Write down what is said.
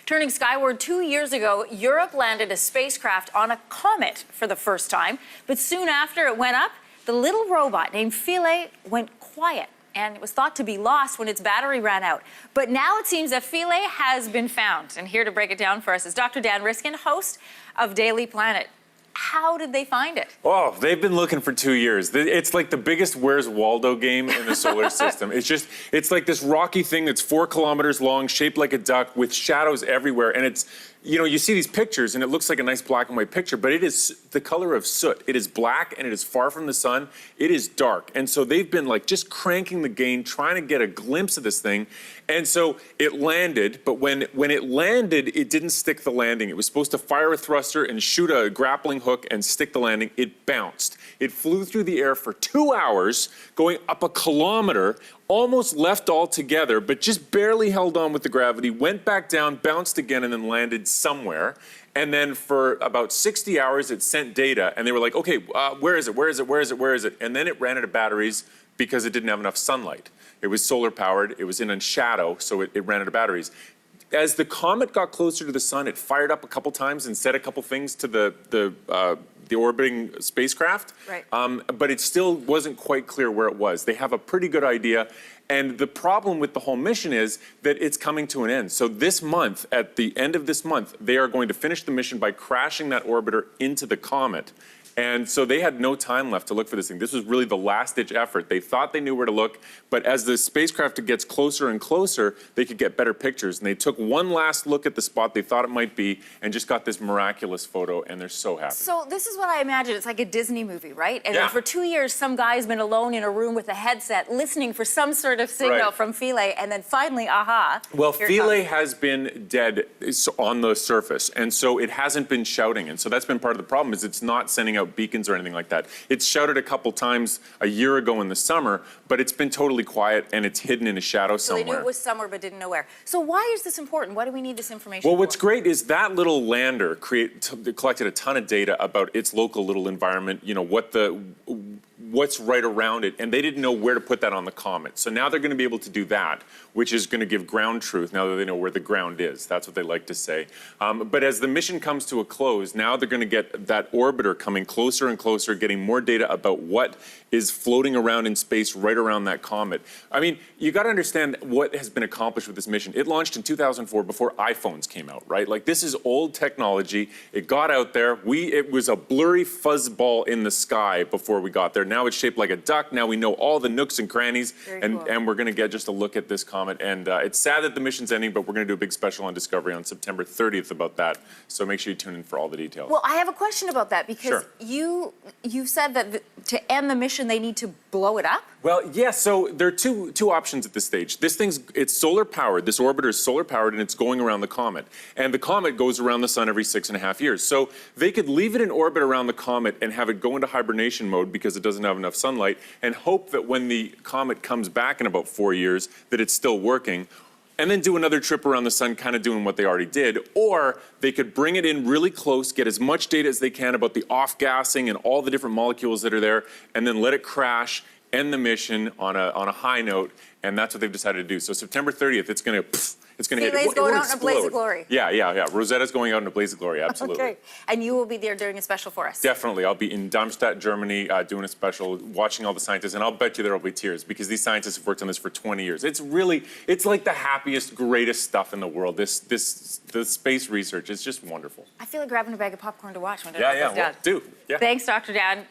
Turning skyward 2 years ago, Europe landed a spacecraft on a comet for the first time. But soon after it went up, the little robot named Philae went quiet, and it was thought to be lost when its battery ran out. But now it seems that Philae has been found. And here to break it down for us is Dr. Dan Riskin, host of Daily Planet. How did they find it? Oh, they've been looking for 2 years. It's like the biggest Where's Waldo game in the solar system. It's like this rocky thing that's 4 kilometers long, shaped like a duck, with shadows everywhere. And it's, you know, you see these pictures and it looks like a nice black and white picture, but it is the color of soot. It is black and it is far from the sun. It is dark. And so they've been like just cranking the gain, trying to get a glimpse of this thing. And so it landed, but when it landed, it didn't stick the landing. It was supposed to fire a thruster and shoot a grappling hook and stick the landing. It bounced. It flew through the air for 2 hours, going up a kilometer, almost left altogether, but just barely held on with the gravity, went back down, bounced again, and then landed somewhere. And then for about 60 hours, it sent data, and they were like, okay, where is it, where is it, where is it, where is it? And then it ran out of batteries because it didn't have enough sunlight. It was solar powered, it was in a shadow, so it ran out of batteries. As the comet got closer to the sun, it fired up a couple times and said a couple things to the orbiting spacecraft, right. But it still wasn't quite clear where it was. They have a pretty good idea, and the problem with the whole mission is that it's coming to an end. So this month, at the end of this month, they are going to finish the mission by crashing that orbiter into the comet. And so they had no time left to look for this thing. This was really the last-ditch effort. They thought they knew where to look, but as the spacecraft gets closer and closer, they could get better pictures. And they took one last look at the spot they thought it might be and just got this miraculous photo, and they're so happy. So this is what I imagine. It's like a Disney movie, right? And yeah. then for 2 years, some guy's been alone in a room with a headset listening for some sort of signal right. from Philae, and then finally, aha. Well, Philae has been dead on the surface, and so it hasn't been shouting. And so that's been part of the problem, is it's not sending out beacons or anything like that. It's shouted a couple times a year ago in the summer, but it's been totally quiet and it's hidden in a shadow somewhere. So they knew it was somewhere but didn't know where. So why is this important? Why do we need this information Well, for? what's great is that little lander collected a ton of data about its local little environment, you know, what's right around it, and they didn't know where to put that on the comet. So now they're going to be able to do that, which is going to give ground truth now that they know where the ground is. That's what they like to say. But as the mission comes to a close, now they're going to get that orbiter coming closer and closer, getting more data about what is floating around in space right around that comet. I mean, you got to understand what has been accomplished with this mission. It launched in 2004 before iPhones came out, right? Like, this is old technology. It got out there. It was a blurry fuzzball in the sky before we got there. Now it's shaped like a duck. Now we know all the nooks and crannies, and we're going to get just a look at this comet. And it's sad that the mission's ending, but we're going to do a big special on Discovery on September 30th about that. So make sure you tune in for all the details. Well, I have a question about that, because sure. you said that to end the mission, they need to blow it up? Well, yeah, so there are two options at this stage. It's solar powered. This orbiter is solar powered, and it's going around the comet. And the comet goes around the sun every 6.5 years. So they could leave it in orbit around the comet and have it go into hibernation mode because it doesn't have enough sunlight, and hope that when the comet comes back in about 4 years that it's still working, and then do another trip around the sun, kind of doing what they already did. Or they could bring it in really close, get as much data as they can about the off-gassing and all the different molecules that are there, and then let it crash, end the mission on a high note, and that's what they've decided to do. So September 30th, it's going to hit. Philae's going out in a blaze of glory. Yeah. Rosetta's going out in a blaze of glory, absolutely. Okay. And you will be there doing a special for us. Definitely. I'll be in Darmstadt, Germany, doing a special, watching all the scientists, and I'll bet you there will be tears, because these scientists have worked on this for 20 years. It's like the happiest, greatest stuff in the world. The space research is just wonderful. I feel like grabbing a bag of popcorn to watch when it goes down. Do. Yeah. Thanks, Dr. Dan.